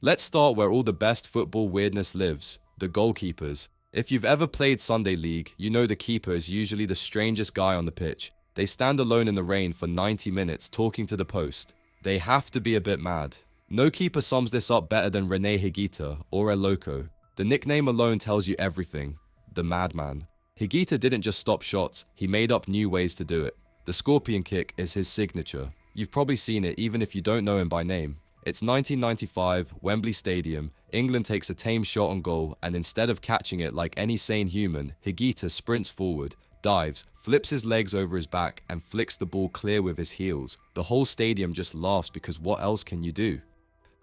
Let's start where all the best football weirdness lives, the goalkeepers. If you've ever played Sunday League, you know the keeper is usually the strangest guy on the pitch. They stand alone in the rain for 90 minutes talking to the post. They have to be a bit mad. No keeper sums this up better than René Higuita or El Loco. The nickname alone tells you everything. The madman. Higuita didn't just stop shots, he made up new ways to do it. The scorpion kick is his signature. You've probably seen it even if you don't know him by name. It's 1995, Wembley Stadium. England takes a tame shot on goal, and instead of catching it like any sane human, Higuita sprints forward, dives, flips his legs over his back, and flicks the ball clear with his heels. The whole stadium just laughs because what else can you do?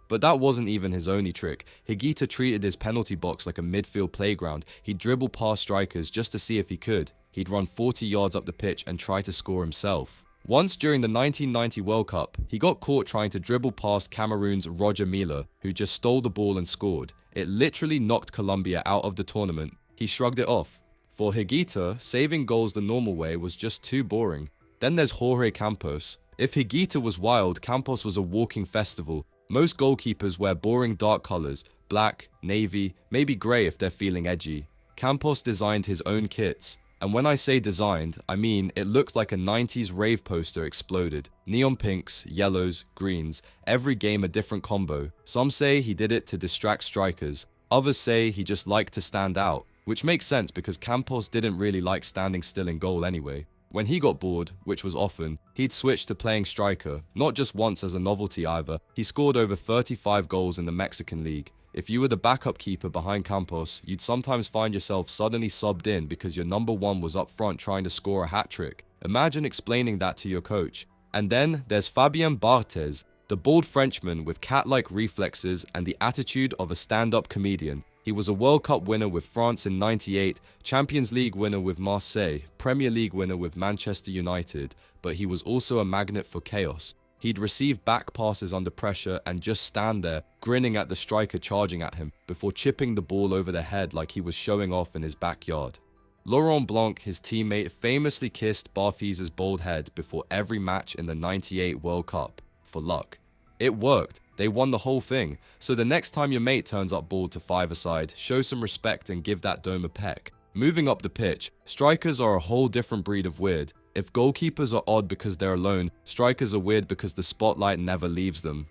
But that wasn't even his only trick. Higuita treated his penalty box like a midfield playground. He'd dribble past strikers just to see if he could. He'd run 40 yards up the pitch and try to score himself. Once during the 1990 World Cup, he got caught trying to dribble past Cameroon's Roger Milla, who just stole the ball and scored. It literally knocked Colombia out of the tournament. He shrugged it off. For Higuita, saving goals the normal way was just too boring. Then there's Jorge Campos. If Higuita was wild, Campos was a walking festival. Most goalkeepers wear boring dark colours, black, navy, maybe grey if they're feeling edgy. Campos designed his own kits. And when I say designed, I mean it looked like a 90s rave poster exploded. Neon pinks, yellows, greens, every game a different combo. Some say he did it to distract strikers. Others say he just liked to stand out, which makes sense because Campos didn't really like standing still in goal anyway. When he got bored, which was often, he'd switch to playing striker, not just once as a novelty either. He scored over 35 goals in the Mexican League. If you were the backup keeper behind Campos, you'd sometimes find yourself suddenly subbed in because your number one was up front trying to score a hat-trick. Imagine explaining that to your coach. And then there's Fabien Barthez, the bald Frenchman with cat-like reflexes and the attitude of a stand-up comedian. He was a World Cup winner with France in '98, Champions League winner with Marseille, Premier League winner with Manchester United, but he was also a magnet for chaos. He'd receive back passes under pressure and just stand there, grinning at the striker charging at him, before chipping the ball over the head like he was showing off in his backyard. Laurent Blanc, his teammate, famously kissed Barthez's bald head before every match in the '98 World Cup, for luck. It worked. They won the whole thing. So the next time your mate turns up bald to five-a-side, show some respect and give that dome a peck. Moving up the pitch, strikers are a whole different breed of weird. If goalkeepers are odd because they're alone, strikers are weird because the spotlight never leaves them.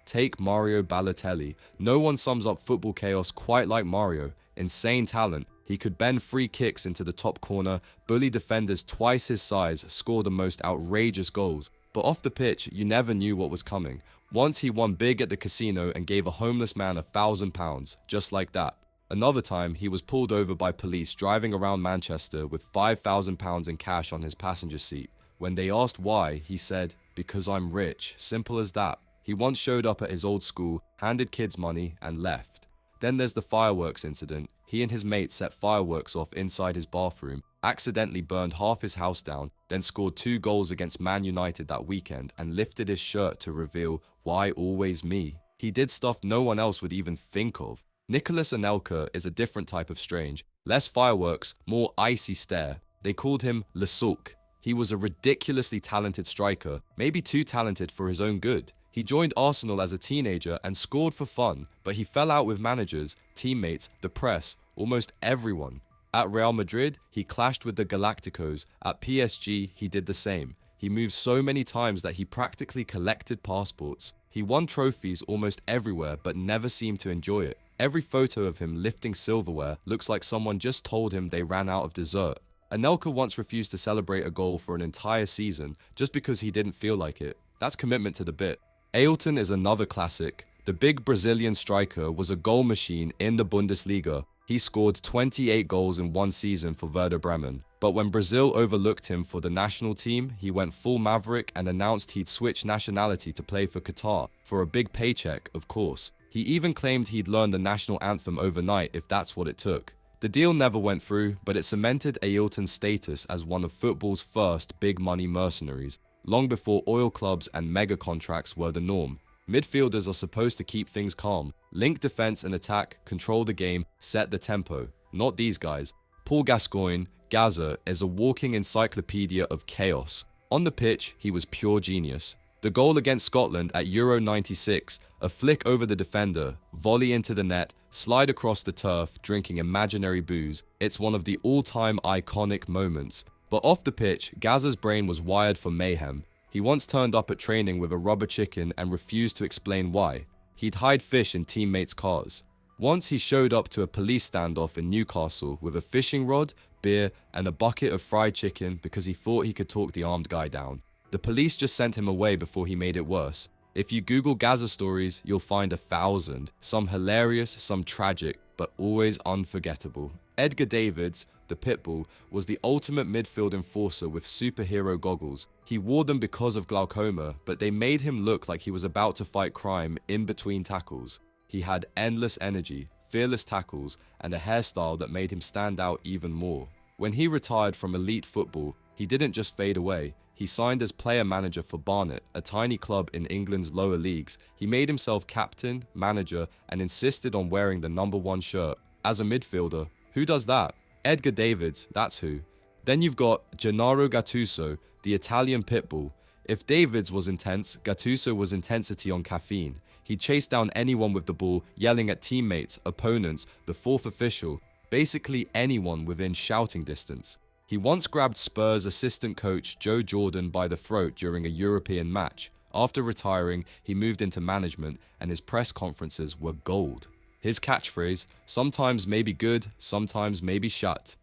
Take Mario Balotelli. No one sums up football chaos quite like Mario. Insane talent. He could bend free kicks into the top corner, bully defenders twice his size, score the most outrageous goals. But off the pitch, you never knew what was coming. Once he won big at the casino and gave a homeless man £1,000, just like that. Another time, he was pulled over by police driving around Manchester with £5,000 in cash on his passenger seat. When they asked why, he said, "Because I'm rich, simple as that." He once showed up at his old school, handed kids money, and left. Then there's the fireworks incident. He and his mate set fireworks off inside his bathroom, accidentally burned half his house down, then scored 2 goals against Man United that weekend and lifted his shirt to reveal, "Why always me?" He did stuff no one else would even think of. Nicolas Anelka is a different type of strange. Less fireworks, more icy stare. They called him Le Sulk. He was a ridiculously talented striker, maybe too talented for his own good. He joined Arsenal as a teenager and scored for fun, but he fell out with managers, teammates, the press, almost everyone. At Real Madrid, he clashed with the Galacticos. At PSG, he did the same. He moved so many times that he practically collected passports. He won trophies almost everywhere, but never seemed to enjoy it. Every photo of him lifting silverware looks like someone just told him they ran out of dessert. Anelka once refused to celebrate a goal for an entire season just because he didn't feel like it. That's commitment to the bit. Aílton is another classic. The big Brazilian striker was a goal machine in the Bundesliga. He scored 28 goals in one season for Werder Bremen. But when Brazil overlooked him for the national team, he went full maverick and announced he'd switch nationality to play for Qatar, for a big paycheck, of course. He even claimed he'd learn the national anthem overnight if that's what it took. The deal never went through, but it cemented Aílton's status as one of football's first big money mercenaries, long before oil clubs and mega contracts were the norm. Midfielders are supposed to keep things calm, link defense and attack, control the game, set the tempo. Not these guys. Paul Gascoigne, Gaza, is a walking encyclopedia of chaos. On the pitch, he was pure genius. The goal against Scotland at Euro 96, a flick over the defender, volley into the net, slide across the turf, drinking imaginary booze. It's one of the all-time iconic moments. But off the pitch, Gazza's brain was wired for mayhem. He once turned up at training with a rubber chicken and refused to explain why. He'd hide fish in teammates' cars. Once he showed up to a police standoff in Newcastle with a fishing rod, beer, and a bucket of fried chicken because he thought he could talk the armed guy down. The police just sent him away before he made it worse. If you Google Gaza stories, you'll find 1,000, some hilarious, some tragic, but always unforgettable. Edgar Davids, the Pitbull, was the ultimate midfield enforcer with superhero goggles. He wore them because of glaucoma, but they made him look like he was about to fight crime in between tackles. He had endless energy, fearless tackles, and a hairstyle that made him stand out even more. When he retired from elite football, he didn't just fade away. He signed as player manager for Barnet, a tiny club in England's lower leagues. He made himself captain, manager, and insisted on wearing the number 1 shirt. As a midfielder, who does that? Edgar Davids, that's who. Then you've got Gennaro Gattuso, the Italian pitbull. If Davids was intense, Gattuso was intensity on caffeine. He chased down anyone with the ball, yelling at teammates, opponents, the fourth official, basically anyone within shouting distance. He once grabbed Spurs assistant coach Joe Jordan by the throat during a European match. After retiring, he moved into management, and his press conferences were gold. His catchphrase, sometimes maybe good, sometimes maybe shut.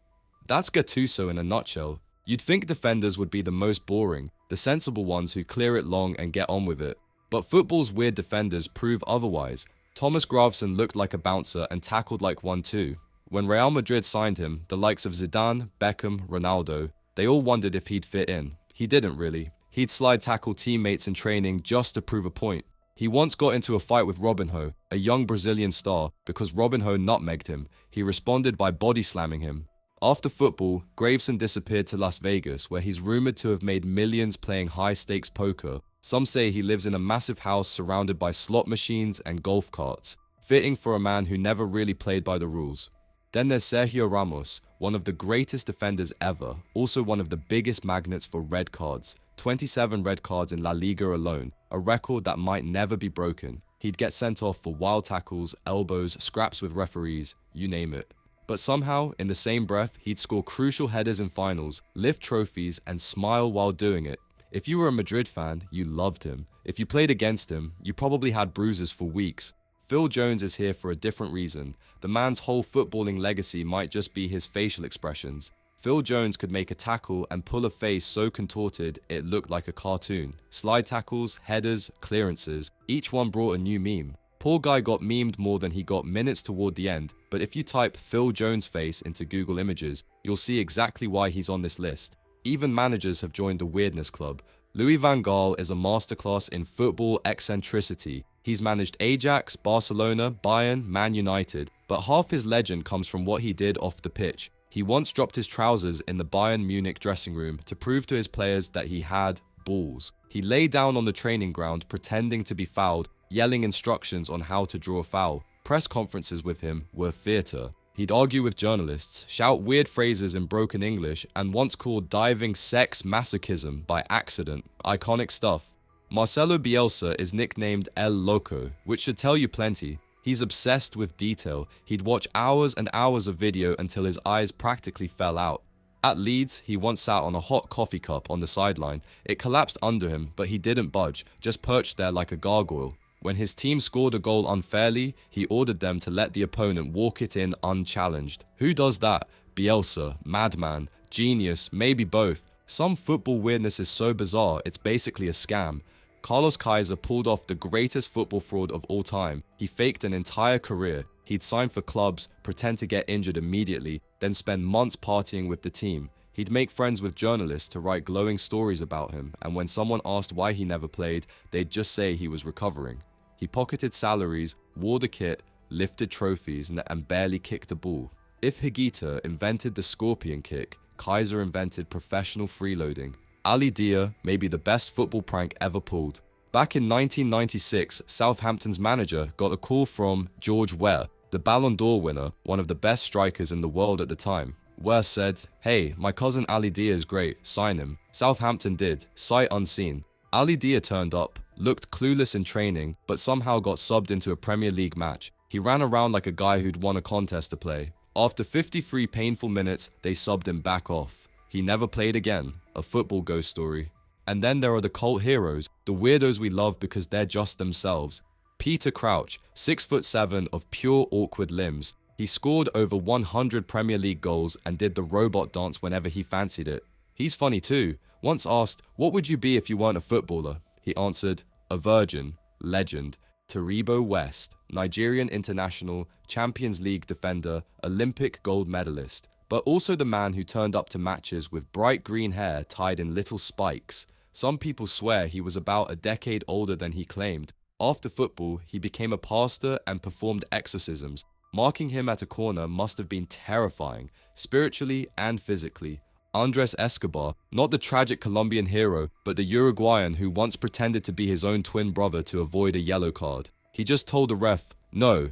That's Gattuso in a nutshell. You'd think defenders would be the most boring, the sensible ones who clear it long and get on with it. But football's weird defenders prove otherwise. Thomas Gravesen looked like a bouncer and tackled like one too. When Real Madrid signed him, the likes of Zidane, Beckham, Ronaldo, they all wondered if he'd fit in. He didn't really. He'd slide tackle teammates in training just to prove a point. He once got into a fight with Robinho, a young Brazilian star, because Robinho nutmegged him. He responded by body slamming him. After football, Gravesen disappeared to Las Vegas, where he's rumored to have made millions playing high-stakes poker. Some say he lives in a massive house surrounded by slot machines and golf carts, fitting for a man who never really played by the rules. Then there's Sergio Ramos, one of the greatest defenders ever, also one of the biggest magnets for red cards. 27 red cards in La Liga alone, a record that might never be broken. He'd get sent off for wild tackles, elbows, scraps with referees, you name it. But somehow, in the same breath, he'd score crucial headers in finals, lift trophies, and smile while doing it. If you were a Madrid fan, you loved him. If you played against him, you probably had bruises for weeks. Phil Jones is here for a different reason. The man's whole footballing legacy might just be his facial expressions. Phil Jones could make a tackle and pull a face so contorted it looked like a cartoon. Slide tackles, headers, clearances, each one brought a new meme. Poor guy got memed more than he got minutes toward the end, but if you type Phil Jones face into Google Images, you'll see exactly why he's on this list. Even managers have joined the weirdness club. Louis van Gaal is a masterclass in football eccentricity. He's managed Ajax, Barcelona, Bayern, Man United, but half his legend comes from what he did off the pitch. He once dropped his trousers in the Bayern Munich dressing room to prove to his players that he had balls. He lay down on the training ground pretending to be fouled, yelling instructions on how to draw a foul. Press conferences with him were theatre. He'd argue with journalists, shout weird phrases in broken English, and once called diving sex masochism by accident. Iconic stuff. Marcelo Bielsa is nicknamed El Loco, which should tell you plenty. He's obsessed with detail. He'd watch hours and hours of video until his eyes practically fell out. At Leeds, he once sat on a hot coffee cup on the sideline. It collapsed under him, but he didn't budge, just perched there like a gargoyle. When his team scored a goal unfairly, he ordered them to let the opponent walk it in unchallenged. Who does that? Bielsa, madman, genius, maybe both. Some football weirdness is so bizarre, it's basically a scam. Carlos Kaiser pulled off the greatest football fraud of all time. He faked an entire career. He'd sign for clubs, pretend to get injured immediately, then spend months partying with the team. He'd make friends with journalists to write glowing stories about him, and when someone asked why he never played, they'd just say he was recovering. He pocketed salaries, wore the kit, lifted trophies, and barely kicked a ball. If Higuita invented the scorpion kick, Kaiser invented professional freeloading. Ali Dia may be the best football prank ever pulled. Back in 1996, Southampton's manager got a call from George Weah, the Ballon d'Or winner, one of the best strikers in the world at the time. Weah said, "Hey, my cousin Ali Dia is great, sign him." Southampton did, sight unseen. Ali Dia turned up, looked clueless in training, but somehow got subbed into a Premier League match. He ran around like a guy who'd won a contest to play. After 53 painful minutes, they subbed him back off. He never played again. A football ghost story. And then there are the cult heroes, the weirdos we love because they're just themselves. Peter Crouch, 6'7" of pure awkward limbs. He scored over 100 Premier League goals and did the robot dance whenever he fancied it. He's funny too. Once asked, what would you be if you weren't a footballer? He answered, a virgin, legend. Taribo West, Nigerian international, Champions League defender, Olympic gold medalist, but also the man who turned up to matches with bright green hair tied in little spikes. Some people swear he was about a decade older than he claimed. After football, he became a pastor and performed exorcisms. Marking him at a corner must have been terrifying, spiritually and physically. Andrés Escobar, not the tragic Colombian hero, but the Uruguayan who once pretended to be his own twin brother to avoid a yellow card. He just told the ref, no,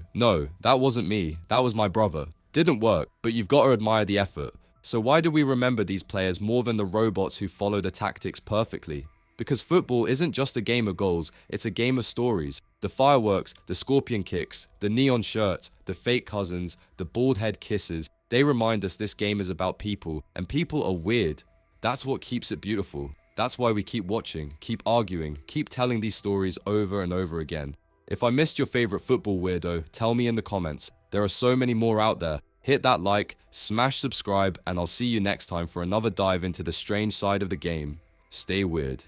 that wasn't me, that was my brother. Didn't work, but you've got to admire the effort. So why do we remember these players more than the robots who follow the tactics perfectly? Because football isn't just a game of goals, it's a game of stories. The fireworks, the scorpion kicks, the neon shirts, the fake cousins, the bald head kisses, they remind us this game is about people, and people are weird. That's what keeps it beautiful. That's why we keep watching, keep arguing, keep telling these stories over and over again. If I missed your favorite football weirdo, tell me in the comments. There are so many more out there. Hit that like, smash subscribe, and I'll see you next time for another dive into the strange side of the game. Stay weird.